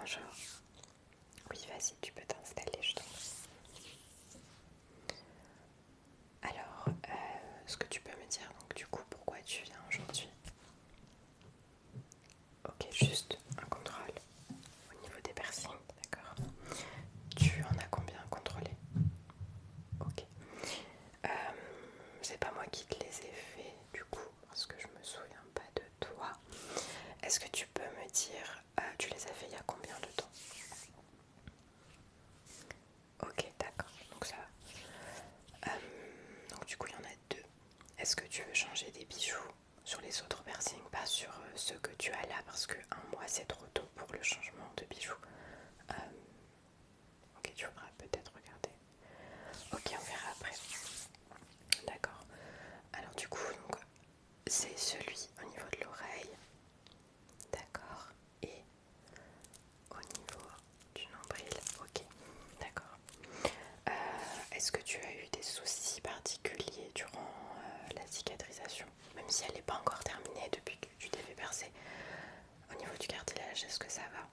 Bonjour. Oui, vas-y, tu peux t'installer, je t'en prie. Alors, est-ce que tu peux me dire donc du coup pourquoi tu viens aujourd'hui? Ok, juste un contrôle au niveau des piercings, d'accord. Tu en as combien contrôlé? Ok. C'est pas moi qui te les ai fait du coup, parce que je me souviens pas de toi. Est-ce que tu peux me dire, tu les as fait il y a combien de temps? Ok, d'accord, donc ça va. Donc du coup il y en a deux. Est-ce que tu veux changer des bijoux sur les autres piercings, pas sur ceux que tu as là, parce que un mois c'est trop tôt pour le changement de bijoux. Ok, tu voudras peut-être regarder. Ok, on verra après. D'accord. Alors du coup, donc, c'est celui au niveau de l'oreille. D'accord. Et au niveau du nombril. Ok, d'accord. Est-ce que tu as eu des soucis particuliers durant la cicatrisation? Même si elle n'est pas encore terminée depuis que tu t'es fait percer. Au niveau du cartilage, est-ce que ça va?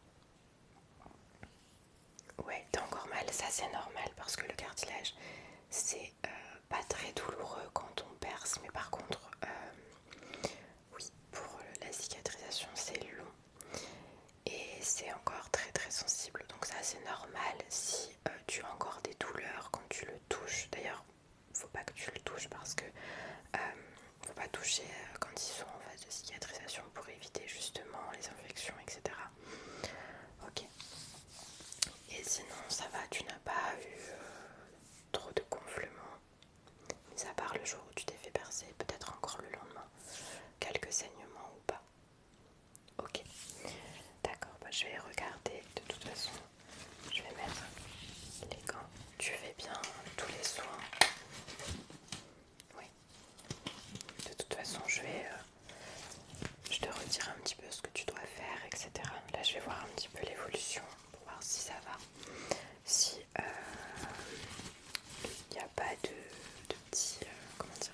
Ouais, t'as encore mal, ça c'est normal parce que le cartilage c'est pas très douloureux quand on perce, mais par contre, oui, pour la cicatrisation c'est long et c'est encore très très sensible, donc ça c'est normal si tu as encore des douleurs quand tu le touches. D'ailleurs, faut pas que tu le touches parce que faut pas toucher quand ils sont en phase de cicatrisation pour éviter justement les infections, etc. Ok. Et sinon ça va, tu n'as pas eu trop de gonflements, mis à part le jour où tu t'es fait percer, peut-être encore le lendemain, quelques saignements ou pas? Ok, d'accord, bah, je vais regarder de toute façon, je vais mettre les gants. Tu fais bien tous les soins? Oui, de toute façon je te retire un petit peu ce que tu dois faire, etc. Là je vais voir un petit peu l'évolution pour voir si ça va, si il n'y a pas de petits, comment dire,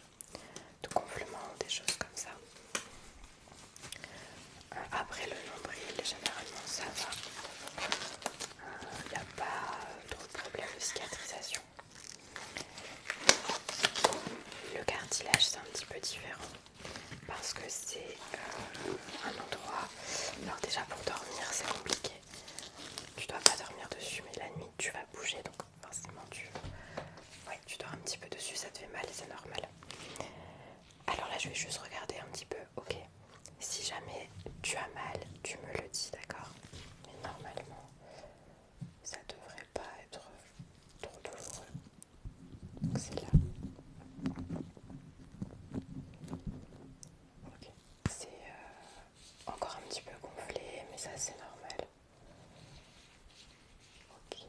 de gonflements ou des choses comme ça. Après le nombril, généralement ça va. Il n'y a pas trop de problème de cicatrisation. Le cartilage c'est un petit peu différent parce que c'est un endroit. Alors déjà pour dormir c'est compliqué. Tu dois pas dormir dessus, mais la nuit tu vas bouger, donc forcément tu dors un petit peu dessus, ça te fait mal et c'est normal. Alors là je vais juste regarder un petit peu, ok. Si jamais tu as mal, tu me le dis, d'accord? Mais normalement ça devrait pas être trop douloureux. Donc c'est là. Ok. C'est encore un petit peu gonflé, mais ça c'est normal. Ok.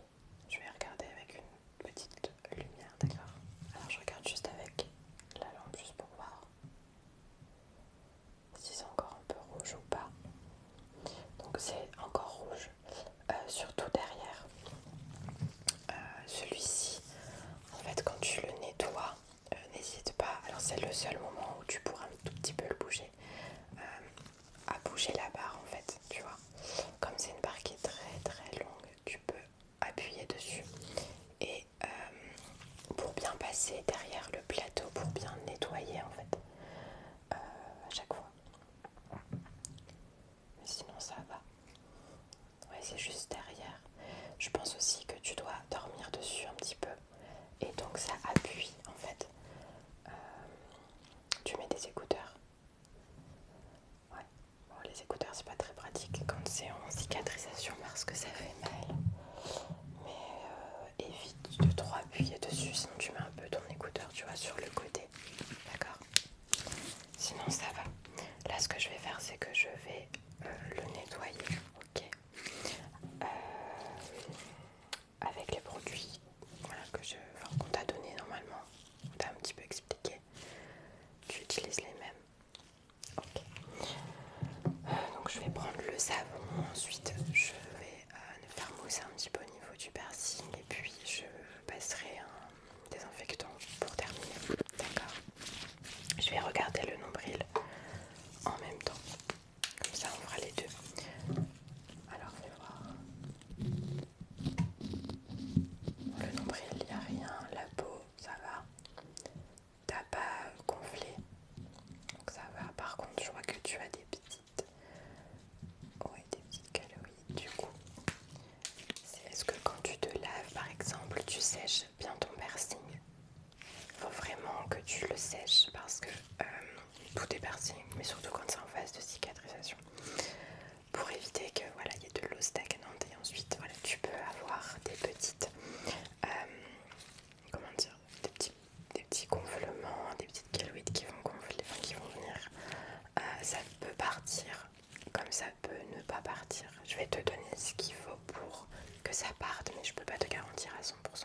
Je vais regarder avec une petite lumière, d'accord? Alors je regarde juste avec la lampe, juste pour voir si c'est encore un peu rouge ou pas. Donc c'est encore rouge, surtout derrière. Celui-ci, en fait, quand tu le nettoies, n'hésite pas, alors c'est le seul moment où tu pourras un tout petit peu le bouger, à bouger la barre en fait, tu vois. Comme c'est une barre qui est très très longue, tu peux appuyer dessus et pour bien passer derrière le plateau, pour bien nettoyer en fait, à chaque fois. Mais sinon ça va. Ouais, c'est juste derrière. Je pense aussi que tu dois dormir dessus un petit peu et donc ça appuie en fait. Tu mets des écouteurs? Ouais. Bon, les écouteurs c'est pas très pratique quand c'est en cicatrisation parce que ça fait mal. Mais évite de trop appuyer dessus, sinon tu mets un peu ton écouteur, tu vois, sur le côté. D'accord? Sinon ça va. Là ce que je vais faire c'est que je vais le nettoyer. Ok. tu sèches bien ton piercing. Il faut vraiment que tu le sèches parce que tout est piercing, mais surtout quand c'est en phase de cicatrisation, pour éviter que voilà, il y ait de l'eau stagnante et ensuite voilà, tu peux avoir des petites comment dire, des petits gonflements, des petites kéloïdes qui vont gonfler, enfin, qui vont venir. Ça peut partir comme ça peut ne pas partir. Je vais te donner ce qu'il faut pour que ça parte, mais je peux pas te garantir à 100%.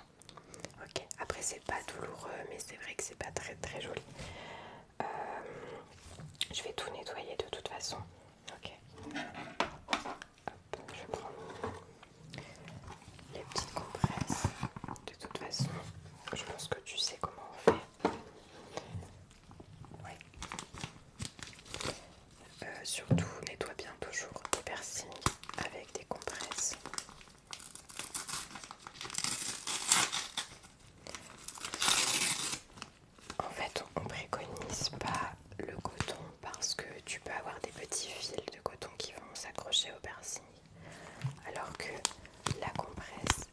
Ok, après c'est pas douloureux, mais c'est vrai que c'est pas très très joli. Je vais tout nettoyer de toute façon. Ok. Hop, je prends les petites compresses. De toute façon, je pense que tu sais comment on fait. Ouais. Surtout, nettoie bien toujours tes piercings avec des compresses. En fait, on préconise pas le coton parce que tu peux avoir des petits fils de coton qui vont s'accrocher au piercing. Alors que la compresse,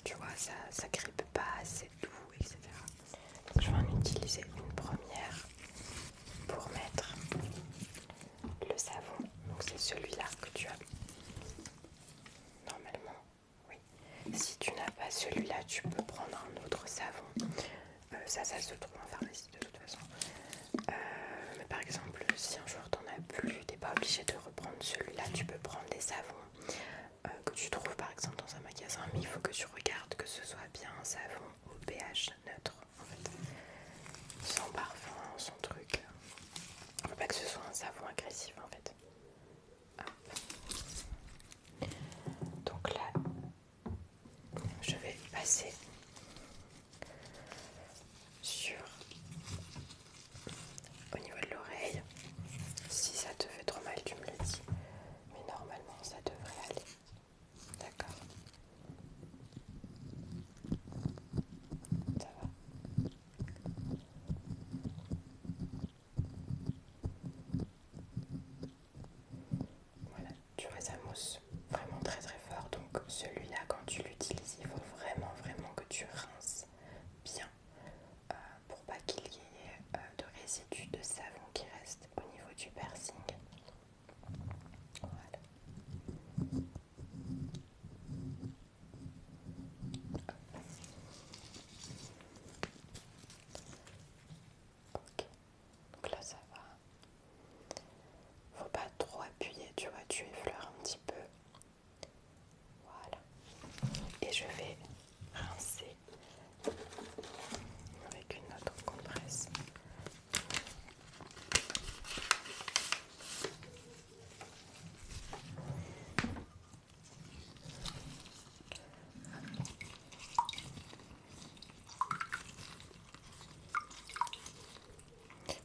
tu vois, ça grippe pas, c'est doux, etc. Donc, je vais en utiliser une première pour mettre le savon. Donc c'est celui-là que tu as normalement. Oui. Si tu n'as pas celui-là, tu peux prendre un autre savon. Ça se trouve en pharmacie de toute façon. Mais par exemple, si un jour t'en as plus, t'es pas obligé de reprendre celui-là. Tu peux prendre des savons que tu trouves par exemple dans un magasin, mais il faut que tu regardes que ce soit bien un savon au pH neutre en fait, sans parfum, sans truc. Faut pas que ce soit un savon agressif en fait. Hop. Donc là, je vais passer sur au niveau de l'oreille. Si ça te fait trop mal, tu me le dis, mais normalement ça devrait aller. D'accord. Ça va. Voilà, tu vois, ça mousse vraiment très très fort. Donc celui-là, quand tu l'utilises, il faut vraiment vraiment que tu rinces bien pour pas qu'il y ait de résidus de savon qui restent au niveau du piercing. Voilà. Ok, donc là ça va. Faut pas trop appuyer, tu vois, tu effleures un petit peu. Voilà. Et je vais rincer avec une autre compresse.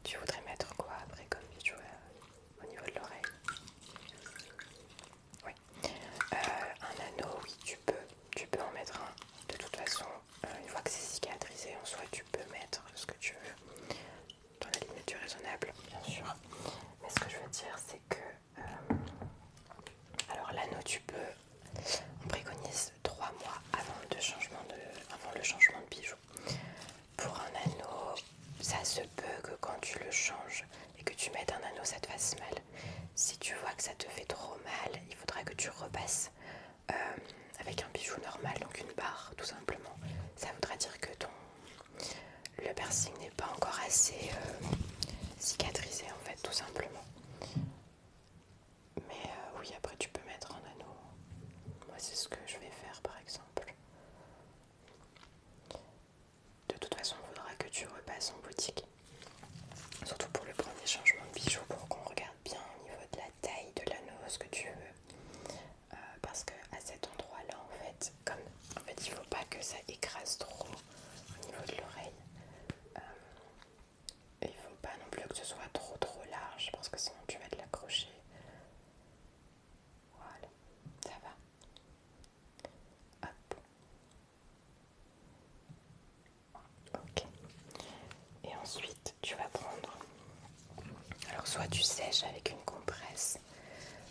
Tu voudrais mettre quoi après comme bijou au niveau de l'oreille? Oui. Un anneau, oui, tu peux en mettre un. De toute façon, une fois que c'est cicatrisé, en soi, tu peux mettre ce que tu veux, dans la limite du raisonnable, bien sûr. Mais ce que je veux dire, c'est que, alors l'anneau, on préconise 3 mois avant le changement de bijou. Pour un anneau, ça se peut que quand tu le changes et que tu mettes un anneau, ça te fasse mal. Si tu vois que ça te fait trop mal, il faudra que tu repasses avec un bijou normal, donc une barre tout simplement. Ça voudra dire que le piercing n'est pas encore assez cicatrisé en fait, tout simplement. Mais oui, après tu peux mettre un anneau. Moi c'est ce que je vais faire par exemple. De toute façon, il faudra que tu repasses en boutique. Surtout pour le premier changement de bijou, pour qu'on regarde bien au niveau de la taille de l'anneau, ce que tu veux. Parce que à cet endroit-là, en fait, il faut pas que ça écrase trop au niveau de l'oreille. Et il faut pas non plus que ce soit trop trop large, parce que sinon tu vas te l'accrocher. Voilà, ça va. Hop. Ok. Et ensuite, tu vas prendre. Alors, soit tu sèches avec une compresse,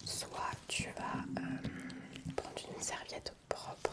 soit tu vas prendre une serviette propre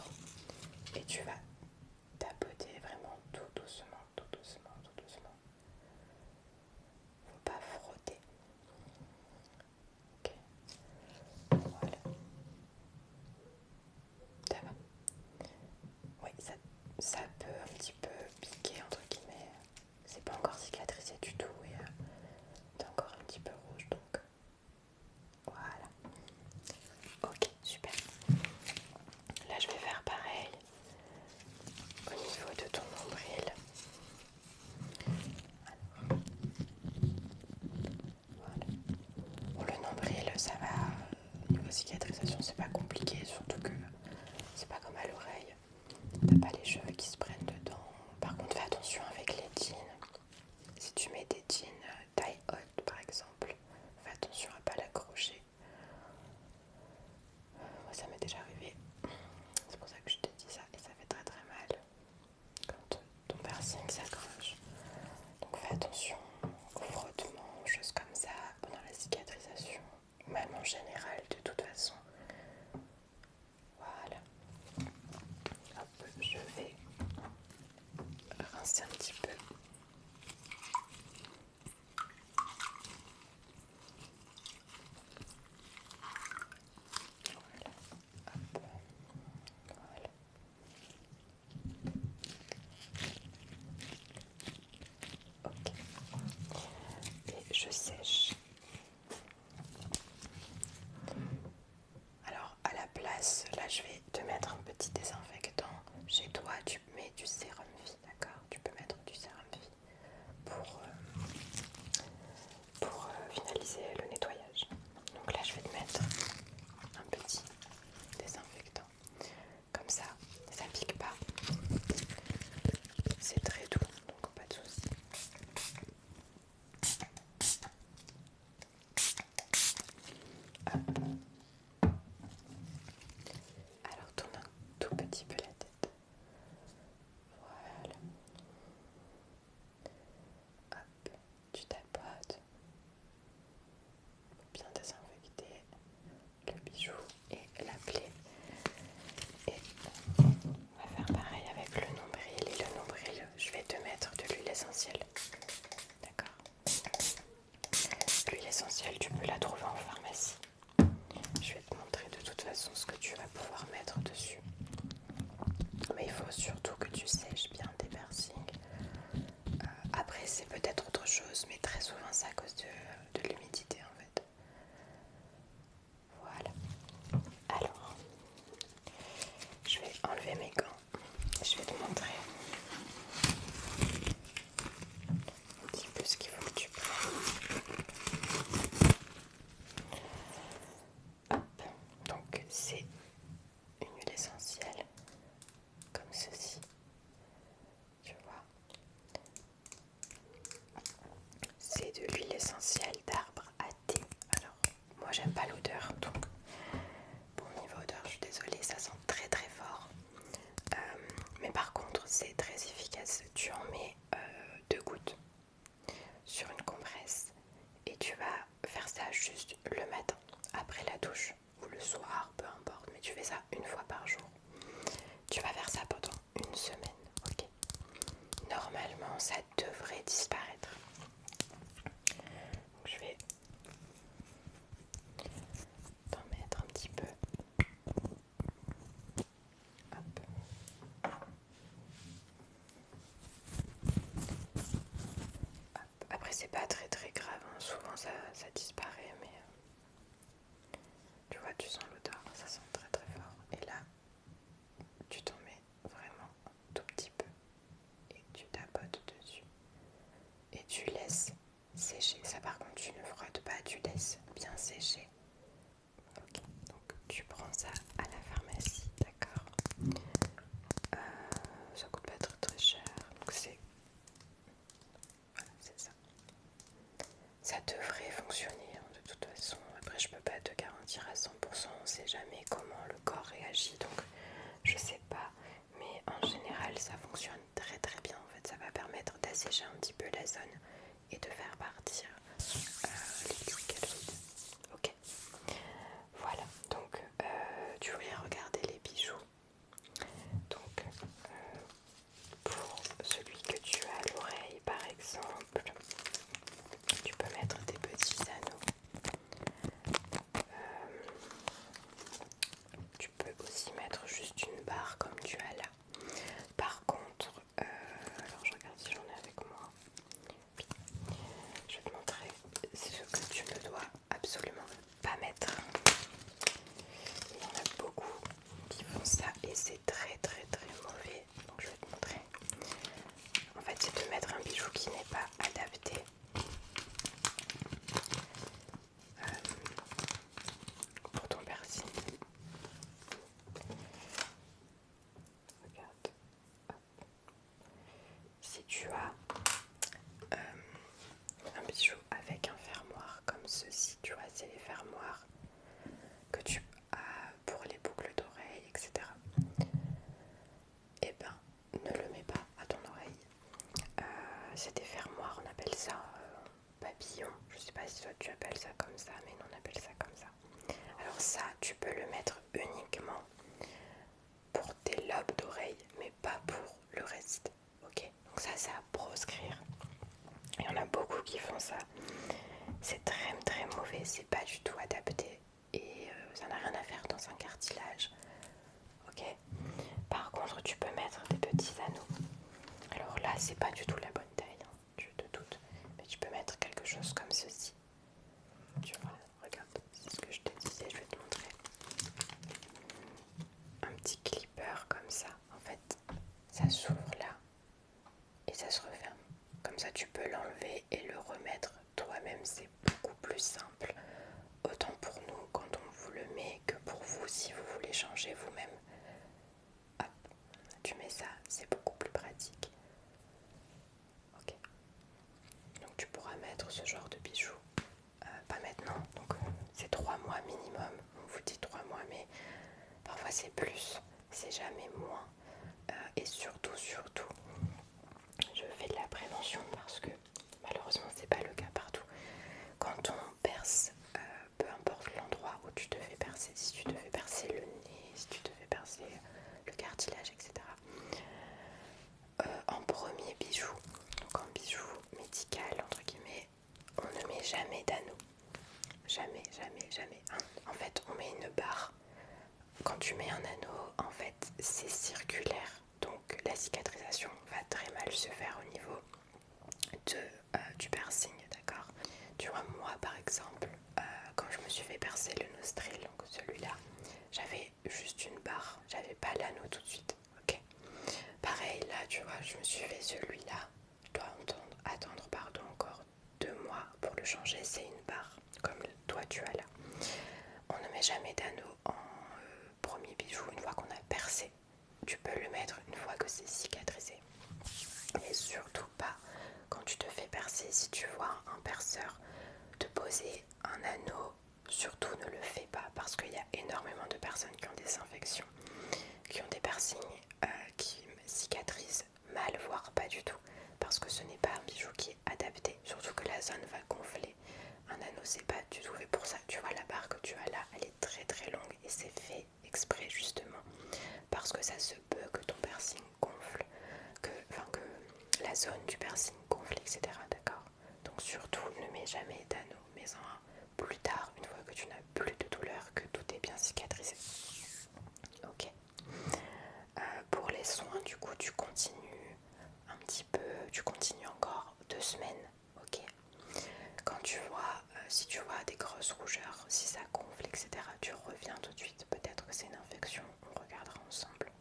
je vais te mettre un petit désinfectant. Chez toi, tu mets du sérum vie, d'accord? Tu peux mettre du sérum vie pour finaliser le nettoyage. Donc là, je vais te mettre un petit désinfectant. Comme ça pique pas. C'est très doux, donc pas de soucis. Alors tourne un tout petit peu la tête. Voilà. Hop, tu tapotes. Bien désinfecter le bijou et la plaie. Et on va faire pareil avec le nombril. Et le nombril, je vais te mettre de l'huile essentielle. D'accord? L'huile essentielle, tu peux la trouver en pharmacie. Je vais te montrer de toute façon ce que tu vas pouvoir mettre dessus. Mais il faut surtout que tu sèches bien tes piercings. Après, c'est peut-être autre chose, mais très souvent c'est à cause de l'humidité en fait. Voilà. Alors, je vais enlever mes gants. Je vais te montrer un petit peu ce qu'il faut que tu prennes. Hop. Donc, c'est une huile essentielle comme ceci. Tu vois, c'est de l'huile essentielle d'arbre à thé. Alors, moi j'aime pas l'odeur, donc bon, niveau odeur, je suis désolée, ça sent très très fort. Mais par contre, c'est très efficace. Tu en mets 2 gouttes sur une compresse et tu vas faire ça juste le matin, après la douche ou le soir, peu importe, mais tu fais ça une fois par jour. Tu vas faire ça pendant une semaine, ok? Normalement, ça devrait disparaître. Donc, je vais t'en mettre un petit peu. Hop. Hop. Après, c'est pas très très grave, hein. Souvent ça disparaît, mais tu vois, tu sens l'odeur, ça sent très très fort. Et là, tu t'en mets vraiment un tout petit peu et tu tapotes dessus. Et tu laisses sécher. Ça par contre, tu ne frottes pas, tu laisses bien sécher. Ok, donc tu prends ça à la pharmacie, d'accord? Ça coûte pas très très cher, donc c'est... Voilà, c'est ça. Ça devrait fonctionner hein, de toute façon. Après, je peux pas te garantir à 100%, on sait jamais comment le corps réagit, donc je sais pas. Mais en général, ça fonctionne très très bien. En fait, ça va permettre d'assécher un petit peu la zone et de faire partir les liquides. Ok. Voilà. Donc, tu voulais regarder les bijoux. Donc, pour celui que tu as à l'oreille, par exemple, tu peux mettre des petits anneaux. Tu peux aussi mettre juste une barre comme tu as là. Par contre, alors je regarde si j'en ai avec moi. Oui. Je vais te montrer les changer vous-même. Hop, tu mets ça, c'est beaucoup plus pratique. Ok. Donc tu pourras mettre ce genre de bijoux. Pas maintenant, donc c'est 3 mois minimum. On vous dit 3 mois, mais parfois c'est plus, c'est jamais moins. Et surtout, je fais de la prévention parce que malheureusement c'est pas le cas partout. Quand on perce, peu importe l'endroit où tu te fais percer, si tu te fais percer le nez, si tu te fais percer le cartilage, etc. En premier bijou, donc en bijou médical entre guillemets, on ne met jamais d'anneau. Jamais, jamais, jamais. En fait, on met une barre. Quand tu mets un anneau, en fait, c'est circulaire. Donc la cicatrisation va très mal se faire au niveau du piercing, d'accord. Tu vois, moi par exemple, quand je me suis fait percer le nostril, donc celui-là, j'avais juste une barre, j'avais pas l'anneau tout de suite, ok. Pareil, là, tu vois, je me suis fait celui-là, je dois attendre encore 2 mois pour le changer, c'est une barre, comme toi tu as là. On ne met jamais d'anneau en premier bijou une fois qu'on a percé. Tu peux le mettre une fois que c'est cicatrisé. Et surtout pas quand tu te fais percer, si tu vois un perceur te poser un anneau, surtout ne le fais pas parce qu'il y a énormément de personnes qui ont des infections, qui ont des piercings qui cicatrisent mal, voire pas du tout, parce que ce n'est pas un bijou qui est adapté, surtout que la zone va gonfler. Un anneau c'est pas du tout fait pour ça. Tu vois la barre que tu as là, elle est très très longue et c'est fait exprès justement parce que ça se peut que ton piercing gonfle, que la zone du piercing gonfle, etc. D'accord. Donc surtout ne mets jamais d'anneau, mets-en un plus tard, une fois que tu n'as plus de douleur, que tout est bien cicatrisé. Ok. Pour les soins, du coup, tu continues un petit peu, tu continues encore 2 semaines. Ok. Quand tu vois, si tu vois des grosses rougeurs, si ça gonfle, etc., tu reviens tout de suite. Peut-être que c'est une infection, on regardera ensemble.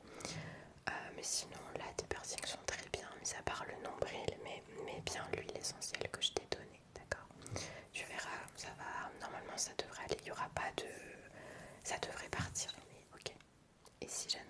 Mais sinon, là, tes piercings sont très bien, mis à part le nombril, mais bien l'huile essentielle que je t'ai donnée, d'accord. Tu verras, ça va, normalement ça devrait aller, il n'y aura pas de... ça devrait partir, mais ok. Et si jamais